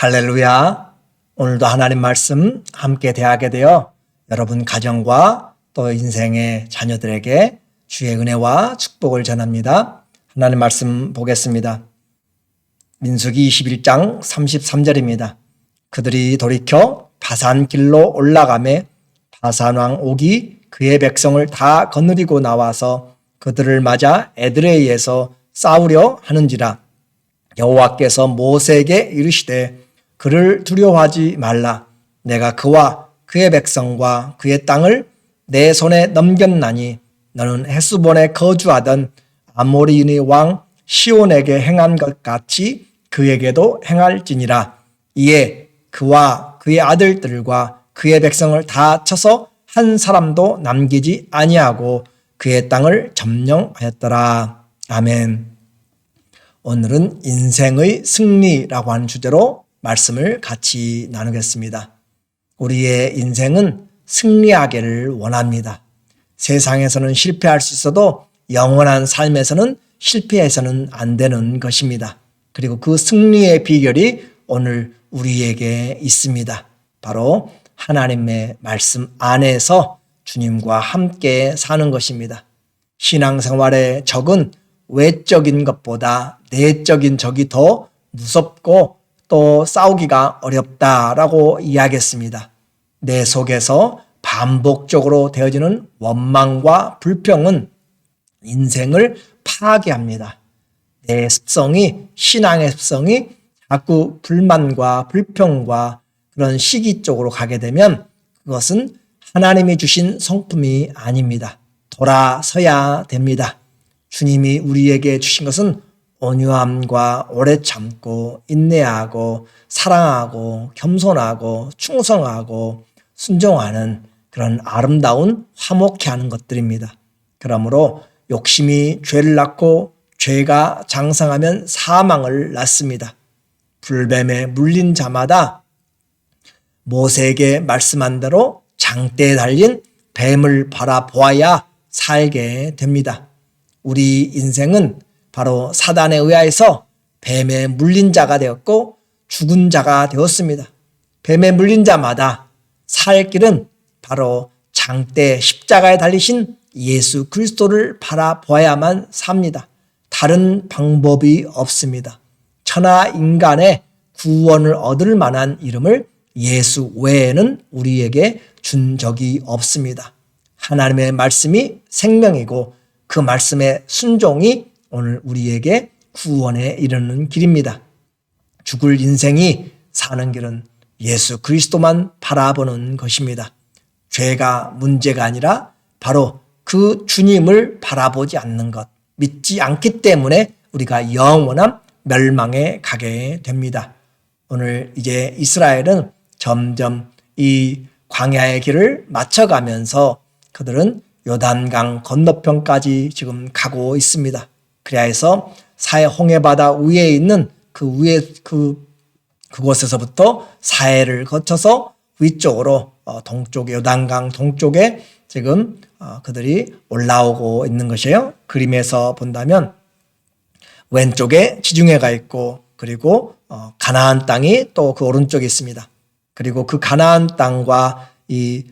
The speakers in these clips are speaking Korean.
할렐루야. 오늘도 하나님 말씀 함께 대하게 되어 여러분 가정과 또 인생의 자녀들에게 주의 은혜와 축복을 전합니다. 하나님 말씀 보겠습니다. 민수기 21장 33절입니다. 그들이 돌이켜 바산 길로 올라가매 바산왕 옥이 그의 백성을 다 거느리고 나와서 그들을 맞아 에드레이에서 싸우려 하는지라. 여호와께서 모세에게 이르시되 그를 두려워하지 말라. 내가 그와 그의 백성과 그의 땅을 내 손에 넘겼나니 너는 헤스본에 거주하던 아모리인의 왕 시온에게 행한 것 같이 그에게도 행할지니라. 이에 그와 그의 아들들과 그의 백성을 다 쳐서 한 사람도 남기지 아니하고 그의 땅을 점령하였더라. 아멘. 오늘은 인생의 승리라고 하는 주제로 말씀을 같이 나누겠습니다. 우리의 인생은 승리하기를 원합니다. 세상에서는 실패할 수 있어도 영원한 삶에서는 실패해서는 안 되는 것입니다. 그리고 그 승리의 비결이 오늘 우리에게 있습니다. 바로 하나님의 말씀 안에서 주님과 함께 사는 것입니다. 신앙생활의 적은 외적인 것보다 내적인 적이 더 무섭고 또 싸우기가 어렵다라고 이야기했습니다. 내 속에서 반복적으로 되어지는 원망과 불평은 인생을 파괴합니다. 내 습성이, 신앙의 습성이 자꾸 불만과 불평과 그런 시기 쪽으로 가게 되면 그것은 하나님이 주신 성품이 아닙니다. 돌아서야 됩니다. 주님이 우리에게 주신 것은 온유함과 오래 참고 인내하고 사랑하고 겸손하고 충성하고 순종하는 그런 아름다운 화목해 하는 것들입니다. 그러므로 욕심이 죄를 낳고 죄가 장성하면 사망을 낳습니다. 불뱀에 물린 자마다 모세에게 말씀한 대로 장대에 달린 뱀을 바라보아야 살게 됩니다. 우리 인생은 바로 사단에 의하여서 뱀에 물린 자가 되었고 죽은 자가 되었습니다. 뱀에 물린 자마다 살 길은 바로 장대 십자가에 달리신 예수 그리스도를 바라보아야만 삽니다. 다른 방법이 없습니다. 천하 인간의 구원을 얻을 만한 이름을 예수 외에는 우리에게 준 적이 없습니다. 하나님의 말씀이 생명이고 그 말씀의 순종이 오늘 우리에게 구원에 이르는 길입니다. 죽을 인생이 사는 길은 예수 그리스도만 바라보는 것입니다. 죄가 문제가 아니라 바로 그 주님을 바라보지 않는 것, 믿지 않기 때문에 우리가 영원한 멸망에 가게 됩니다. 오늘 이제 이스라엘은 점점 이 광야의 길을 맞춰가면서 그들은 요단강 건너편까지 지금 가고 있습니다. 그래야 해서 사해 홍해바다 위에 있는 그곳에서부터 사해를 거쳐서 위쪽으로 동쪽 요단강 동쪽에 지금 그들이 올라오고 있는 것이에요. 그림에서 본다면 왼쪽에 지중해가 있고 그리고 가나안 땅이 또 그 오른쪽에 있습니다. 그리고 그 가나안 땅과 이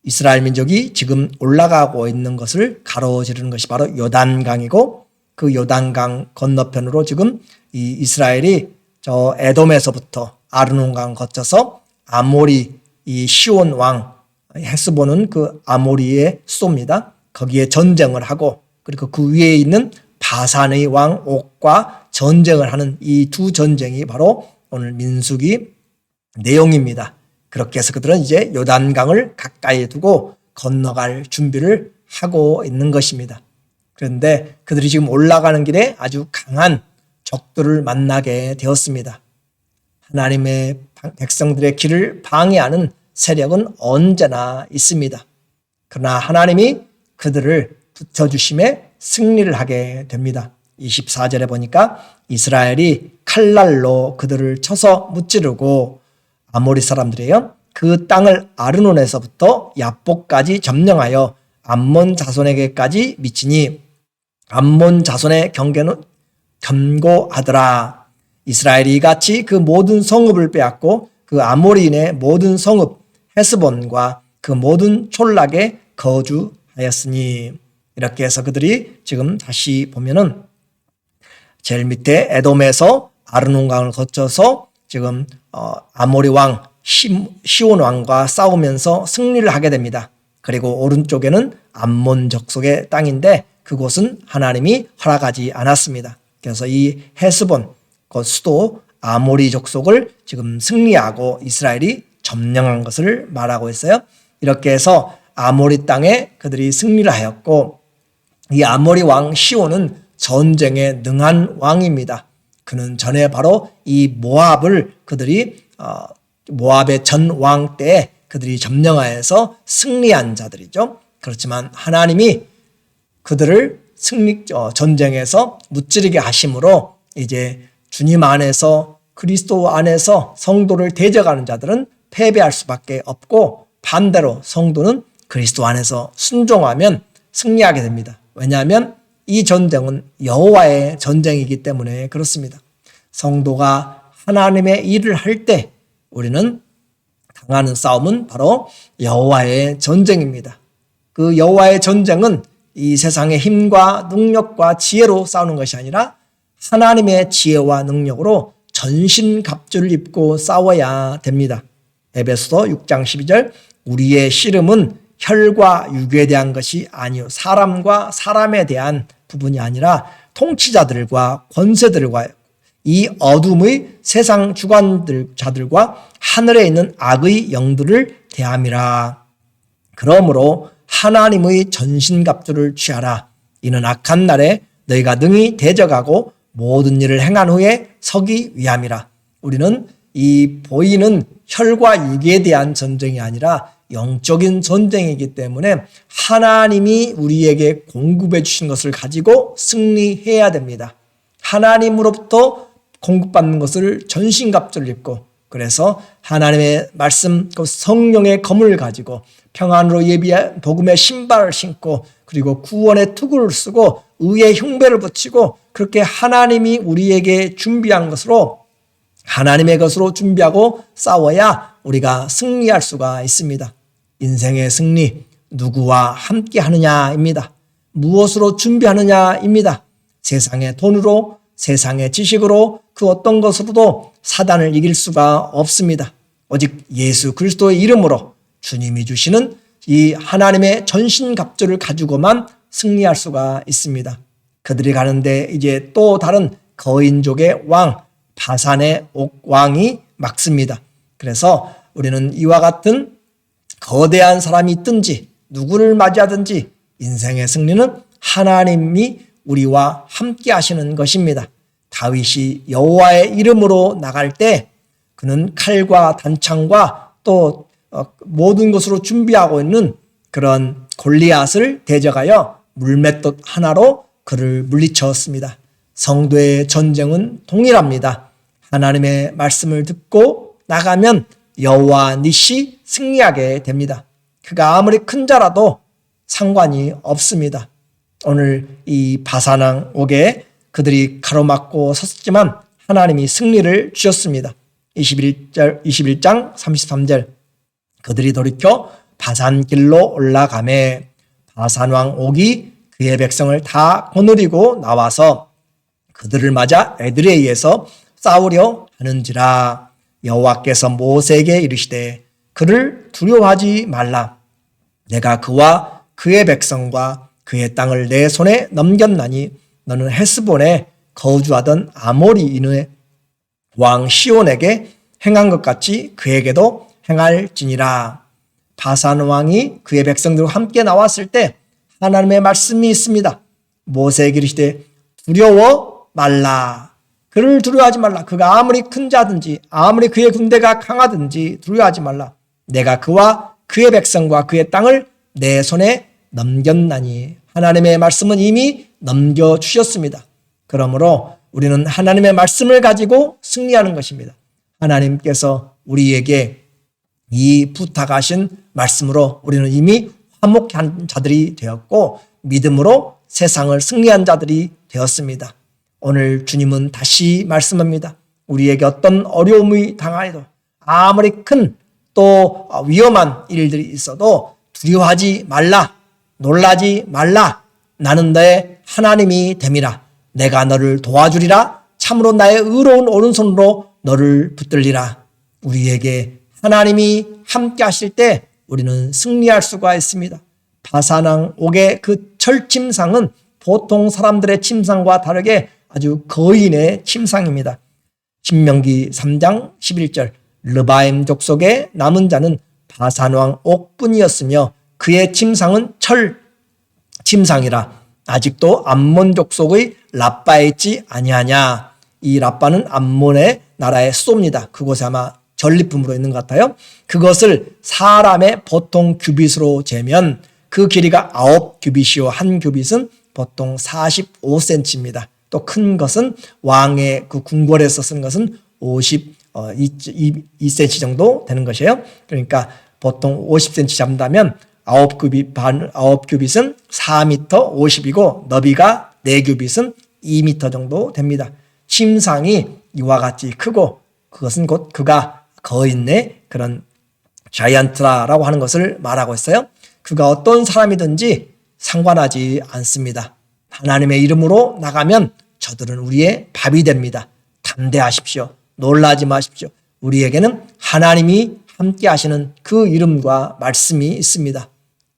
이스라엘 민족이 지금 올라가고 있는 것을 가로지르는 것이 바로 요단강이고 그 요단강 건너편으로 지금 이 이스라엘이 저 에돔에서부터 아르논강 거쳐서 아모리 이 시온 왕 헤스본은 그 아모리의 수도입니다. 거기에 전쟁을 하고 그리고 그 위에 있는 바산의 왕 옥과 전쟁을 하는 이 두 전쟁이 바로 오늘 민수기 내용입니다. 그렇게 해서 그들은 이제 요단강을 가까이 두고 건너갈 준비를 하고 있는 것입니다. 그런데 그들이 지금 올라가는 길에 아주 강한 적들을 만나게 되었습니다. 하나님의 백성들의 길을 방해하는 세력은 언제나 있습니다. 그러나 하나님이 그들을 붙여주심에 승리를 하게 됩니다. 24절에 보니까 이스라엘이 칼날로 그들을 쳐서 무찌르고 아모리 사람들이에요. 그 땅을 아르논에서부터 야복까지 점령하여 암몬 자손에게까지 미치니 암몬 자손의 경계는 견고하더라. 이스라엘이 같이 그 모든 성읍을 빼앗고 그 아모리인의 모든 성읍 헤스본과 그 모든 촌락에 거주하였으니, 이렇게 해서 그들이 지금 다시 보면은 제일 밑에 에돔에서 아르논강을 거쳐서 지금 아모리 왕 시온 왕과 싸우면서 승리를 하게 됩니다. 그리고 오른쪽에는 암몬 족속의 땅인데 그곳은 하나님이 허락하지 않았습니다. 그래서 이 헤스본 그 수도 아모리 족속을 지금 승리하고 이스라엘이 점령한 것을 말하고 있어요. 이렇게 해서 아모리 땅에 그들이 승리를 하였고, 이 아모리 왕 시온은 전쟁에 능한 왕입니다. 그는 전에 바로 이 모압을 그들이 모압의 전 왕 때 그들이 점령하여서 승리한 자들이죠. 그렇지만 하나님이 그들을 전쟁에서 무찌르게 하심으로 이제 주님 안에서 그리스도 안에서 성도를 대적하는 자들은 패배할 수밖에 없고, 반대로 성도는 그리스도 안에서 순종하면 승리하게 됩니다. 왜냐하면 이 전쟁은 여호와의 전쟁이기 때문에 그렇습니다. 성도가 하나님의 일을 할 때 우리는 당하는 싸움은 바로 여호와의 전쟁입니다. 그 여호와의 전쟁은 이 세상의 힘과 능력과 지혜로 싸우는 것이 아니라 하나님의 지혜와 능력으로 전신갑주를 입고 싸워야 됩니다. 에베소서 6장 12절, 우리의 씨름은 혈과 육에 대한 것이 아니요 사람과 사람에 대한 부분이 아니라 통치자들과 권세들과 이 어둠의 세상 주관자들과 하늘에 있는 악의 영들을 대함이라. 그러므로 하나님의 전신갑주를 취하라. 이는 악한 날에 너희가 능히 대적하고 모든 일을 행한 후에 서기 위함이라. 우리는 이 보이는 혈과 육에 대한 전쟁이 아니라 영적인 전쟁이기 때문에 하나님이 우리에게 공급해 주신 것을 가지고 승리해야 됩니다. 하나님으로부터 공급받는 것을 전신갑주를 입고, 그래서 하나님의 말씀, 그 성령의 검을 가지고 평안으로 예비한 복음의 신발을 신고, 그리고 구원의 투구를 쓰고 의의 흉배를 붙이고, 그렇게 하나님이 우리에게 준비한 것으로 하나님의 것으로 준비하고 싸워야 우리가 승리할 수가 있습니다. 인생의 승리, 누구와 함께 하느냐입니다. 무엇으로 준비하느냐입니다. 세상의 돈으로, 세상의 지식으로, 그 어떤 것으로도 사단을 이길 수가 없습니다. 오직 예수 그리스도의 이름으로 주님이 주시는 이 하나님의 전신갑주를 가지고만 승리할 수가 있습니다. 그들이 가는데 이제 또 다른 거인족의 왕 바산의 옥왕이 막습니다. 그래서 우리는 이와 같은 거대한 사람이 있든지 누구를 맞이하든지 인생의 승리는 하나님이 우리와 함께 하시는 것입니다. 다윗이 여호와의 이름으로 나갈 때 그는 칼과 단창과 또 모든 것으로 준비하고 있는 그런 골리앗을 대적하여 물맷돌 하나로 그를 물리쳤습니다. 성도의 전쟁은 동일합니다. 하나님의 말씀을 듣고 나가면 여호와 니시 승리하게 됩니다. 그가 아무리 큰 자라도 상관이 없습니다. 오늘 이 바산왕 옥에 그들이 가로막고 섰지만 하나님이 승리를 주셨습니다. 21장 33절, 그들이 돌이켜 바산길로 올라가매 바산왕 옥이 그의 백성을 다 거느리고 나와서 그들을 맞아 에드레이에서 싸우려 하는지라. 여호와께서 모세에게 이르시되 그를 두려워하지 말라. 내가 그와 그의 백성과 그의 땅을 내 손에 넘겼나니 너는 헤스본에 거주하던 아모리인의 왕 시온에게 행한 것 같이 그에게도 행할지니라. 바산 왕이 그의 백성들과 함께 나왔을 때 하나님의 말씀이 있습니다. 모세에게 이르시되 두려워 말라. 그를 두려워하지 말라. 그가 아무리 큰 자든지 아무리 그의 군대가 강하든지 두려워하지 말라. 내가 그와 그의 백성과 그의 땅을 내 손에 넘겼나니. 하나님의 말씀은 이미 넘겨주셨습니다. 그러므로 우리는 하나님의 말씀을 가지고 승리하는 것입니다. 하나님께서 우리에게 이 부탁하신 말씀으로 우리는 이미 화목한 자들이 되었고 믿음으로 세상을 승리한 자들이 되었습니다. 오늘 주님은 다시 말씀합니다. 우리에게 어떤 어려움이 당하여도 아무리 큰 또 위험한 일들이 있어도 두려워하지 말라, 놀라지 말라. 나는 너의 하나님이 됨이라. 내가 너를 도와주리라. 참으로 나의 의로운 오른손으로 너를 붙들리라. 우리에게 하나님이 함께 하실 때 우리는 승리할 수가 있습니다. 바산왕 옥의 그 철침상은 보통 사람들의 침상과 다르게 아주 거인의 침상입니다. 신명기 3장 11절 르바임 족속의 남은 자는 바산왕 옥뿐이었으며 그의 침상은 철 침상이라. 아직도 암몬 족속의 라빠에 있지 아니하냐. 이 라빠는 암몬의 나라의 수도입니다. 그곳에 아마 전리품으로 있는 것 같아요. 그것을 사람의 보통 규빗으로 재면 그 길이가 9규빗이요 한 규빗은 보통 45cm입니다. 또 큰 것은 왕의 그 궁궐에서 쓴 것은 52cm 정도 되는 것이에요. 그러니까 보통 50cm 잡는다면 9규빗은 4m 50이고 너비가 4규빗은 2m 정도 됩니다. 침상이 이와 같이 크고 그것은 곧 그가 거인의 그런 자이언트라고 하는 것을 말하고 있어요. 그가 어떤 사람이든지 상관하지 않습니다. 하나님의 이름으로 나가면 저들은 우리의 밥이 됩니다. 담대하십시오. 놀라지 마십시오. 우리에게는 하나님이 함께 하시는 그 이름과 말씀이 있습니다.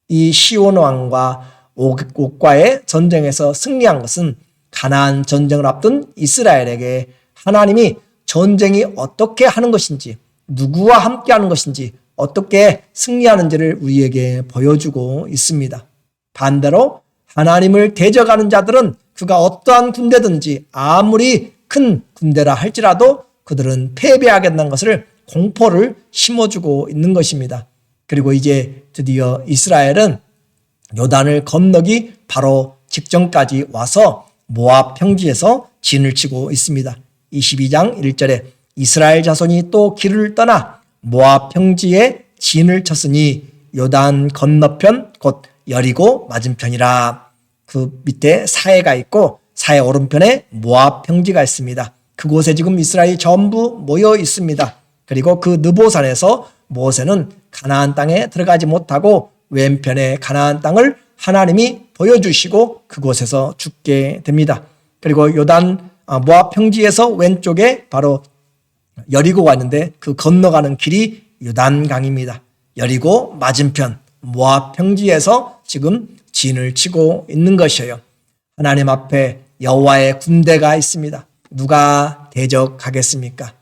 이 시온 왕과 옥과의 전쟁에서 승리한 것은 가나안 전쟁을 앞둔 이스라엘에게 하나님이 전쟁이 어떻게 하는 것인지, 누구와 함께 하는 것인지, 어떻게 승리하는지를 우리에게 보여주고 있습니다. 반대로 하나님을 대적하는 자들은 그가 어떠한 군대든지 아무리 큰 군대라 할지라도 그들은 패배하겠다는 것을 공포를 심어주고 있는 것입니다. 그리고 이제 드디어 이스라엘은 요단을 건너기 바로 직전까지 와서 모압 평지에서 진을 치고 있습니다. 22장 1절에 이스라엘 자손이 또 길을 떠나 모압 평지에 진을 쳤으니 요단 건너편 곧 여리고 맞은편이라. 그 밑에 사해가 있고 사해 오른편에 모압 평지가 있습니다. 그곳에 지금 이스라엘이 전부 모여 있습니다. 그리고 그 느보산에서 모세는 가나안 땅에 들어가지 못하고 왼편에 가나안 땅을 하나님이 보여주시고 그곳에서 죽게 됩니다. 그리고 요단 모압 평지에서 왼쪽에 바로 여리고가 있는데 그 건너가는 길이 요단강입니다. 여리고 맞은편 모압 평지에서 지금 진을 치고 있는 것이에요. 하나님 앞에 여호와의 군대가 있습니다. 누가 대적하겠습니까?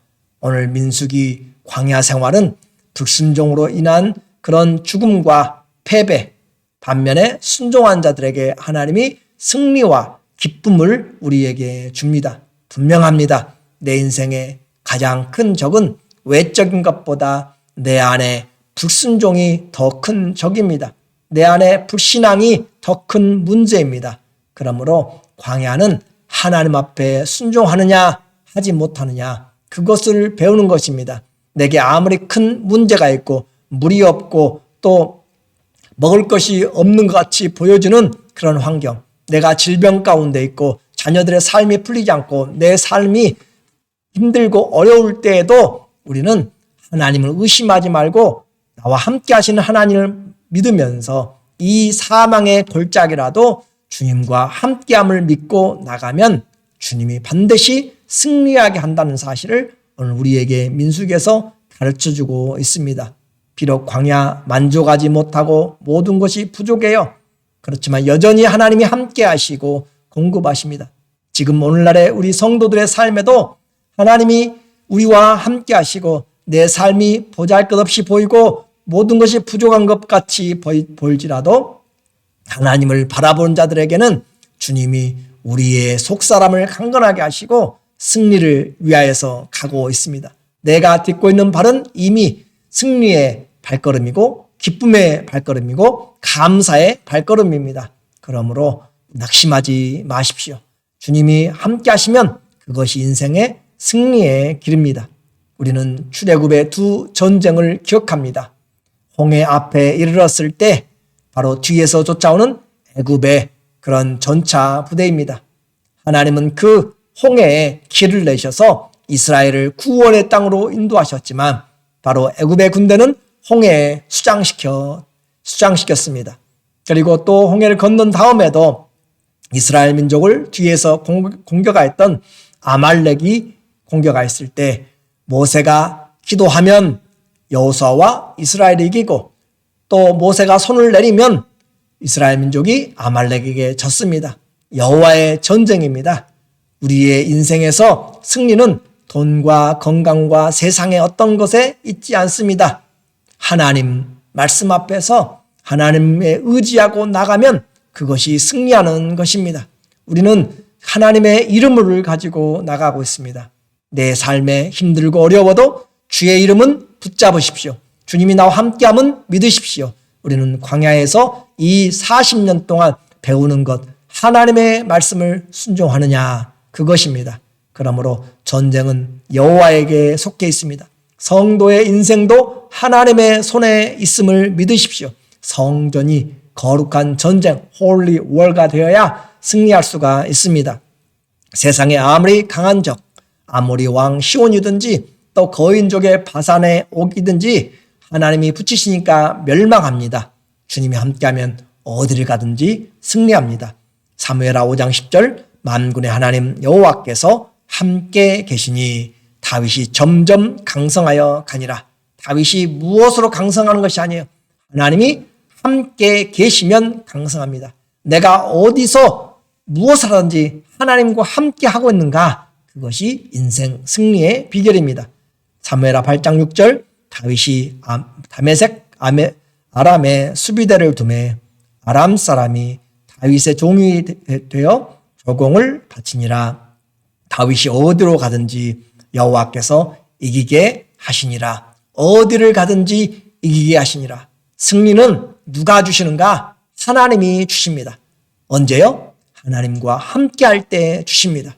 오늘 민수기 광야 생활은 불순종으로 인한 그런 죽음과 패배, 반면에 순종한 자들에게 하나님이 승리와 기쁨을 우리에게 줍니다. 분명합니다. 내 인생의 가장 큰 적은 외적인 것보다 내 안에 불순종이 더 큰 적입니다. 내 안에 불신앙이 더 큰 문제입니다. 그러므로 광야는 하나님 앞에 순종하느냐 하지 못하느냐 그것을 배우는 것입니다. 내게 아무리 큰 문제가 있고 물이 없고 또 먹을 것이 없는 것 같이 보여주는 그런 환경, 내가 질병 가운데 있고 자녀들의 삶이 풀리지 않고 내 삶이 힘들고 어려울 때에도 우리는 하나님을 의심하지 말고 나와 함께 하시는 하나님을 믿으면서 이 사망의 골짜기라도 주님과 함께함을 믿고 나가면 주님이 반드시 승리하게 한다는 사실을 오늘 우리에게 민수기에서 가르쳐주고 있습니다. 비록 광야 만족하지 못하고 모든 것이 부족해요. 그렇지만 여전히 하나님이 함께 하시고 공급하십니다. 지금 오늘날의 우리 성도들의 삶에도 하나님이 우리와 함께 하시고 내 삶이 보잘것없이 보이고 모든 것이 부족한 것 같이 보일지라도 하나님을 바라보는 자들에게는 주님이 우리의 속사람을 강건하게 하시고 승리를 위하여서 가고 있습니다. 내가 딛고 있는 발은 이미 승리의 발걸음이고 기쁨의 발걸음이고 감사의 발걸음입니다. 그러므로 낙심하지 마십시오. 주님이 함께 하시면 그것이 인생의 승리의 길입니다. 우리는 출애굽의 두 전쟁을 기억합니다. 홍해 앞에 이르렀을 때 바로 뒤에서 쫓아오는 애굽의 그런 전차 부대입니다. 하나님은 그 홍해에 길을 내셔서 이스라엘을 구원의 땅으로 인도하셨지만 바로 애굽의 군대는 홍해에 수장시켰습니다. 그리고 또 홍해를 건넌 다음에도 이스라엘 민족을 뒤에서 공격하였던 아말렉이 공격하였을 때 모세가 기도하면 여호수아와 이스라엘이 이기고 또 모세가 손을 내리면 이스라엘 민족이 아말렉에게 졌습니다. 여호와의 전쟁입니다. 우리의 인생에서 승리는 돈과 건강과 세상의 어떤 것에 있지 않습니다. 하나님 말씀 앞에서 하나님의 의지하고 나가면 그것이 승리하는 것입니다. 우리는 하나님의 이름을 가지고 나가고 있습니다. 내 삶에 힘들고 어려워도 주의 이름은 붙잡으십시오. 주님이 나와 함께함은 믿으십시오. 우리는 광야에서 이 40년 동안 배우는 것, 하나님의 말씀을 순종하느냐, 그것입니다. 그러므로 전쟁은 여호와에게 속해 있습니다. 성도의 인생도 하나님의 손에 있음을 믿으십시오. 성전이 거룩한 전쟁, 홀리 월가 되어야 승리할 수가 있습니다. 세상에 아무리 강한 적, 아모리 왕 시온이든지 또 거인족의 바산의 옥이든지 하나님이 붙이시니까 멸망합니다. 주님이 함께하면 어디를 가든지 승리합니다. 사무엘하 5장 10절 만군의 하나님 여호와께서 함께 계시니 다윗이 점점 강성하여 가니라. 다윗이 무엇으로 강성하는 것이 아니에요. 하나님이 함께 계시면 강성합니다. 내가 어디서 무엇을 하든지 하나님과 함께 하고 있는가, 그것이 인생 승리의 비결입니다. 사무엘하 8장 6절 다윗이 다메섹 아람에 수비대를 두매 아람 사람이 다윗의 종이 되어 조공을 바치니라. 다윗이 어디로 가든지 여호와께서 이기게 하시니라. 어디를 가든지 이기게 하시니라. 승리는 누가 주시는가? 하나님이 주십니다. 언제요? 하나님과 함께할 때 주십니다.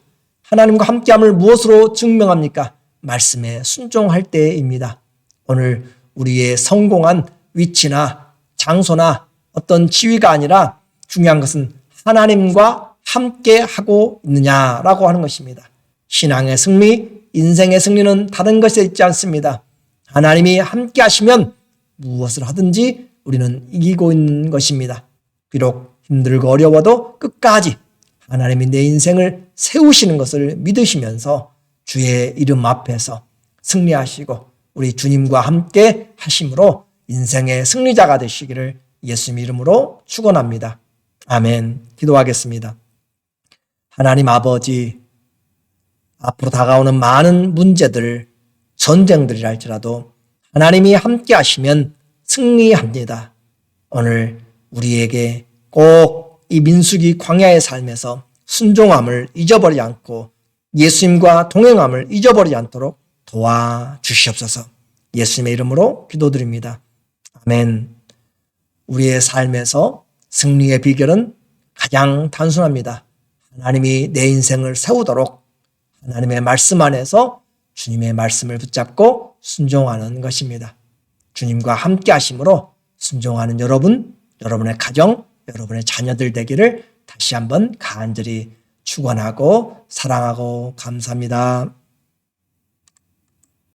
하나님과 함께함을 무엇으로 증명합니까? 말씀에 순종할 때입니다. 오늘 우리의 성공한 위치나 장소나 어떤 지위가 아니라 중요한 것은 하나님과 함께 하고 있느냐라고 하는 것입니다. 신앙의 승리, 인생의 승리는 다른 것에 있지 않습니다. 하나님이 함께 하시면 무엇을 하든지 우리는 이기고 있는 것입니다. 비록 힘들고 어려워도 끝까지 하나님이 내 인생을 세우시는 것을 믿으시면서 주의 이름 앞에서 승리하시고 우리 주님과 함께 하심으로 인생의 승리자가 되시기를 예수님 이름으로 축원합니다. 아멘. 기도하겠습니다. 하나님 아버지, 앞으로 다가오는 많은 문제들, 전쟁들이랄지라도 하나님이 함께 하시면 승리합니다. 오늘 우리에게 꼭 이 민수기 광야의 삶에서 순종함을 잊어버리지 않고 예수님과 동행함을 잊어버리지 않도록 도와주시옵소서. 예수님의 이름으로 기도드립니다. 아멘. 우리의 삶에서 승리의 비결은 가장 단순합니다. 하나님이 내 인생을 세우도록 하나님의 말씀 안에서 주님의 말씀을 붙잡고 순종하는 것입니다. 주님과 함께 하심으로 순종하는 여러분, 여러분의 가정, 여러분의 자녀들 되기를 다시 한번 간절히 축원하고 사랑하고 감사합니다.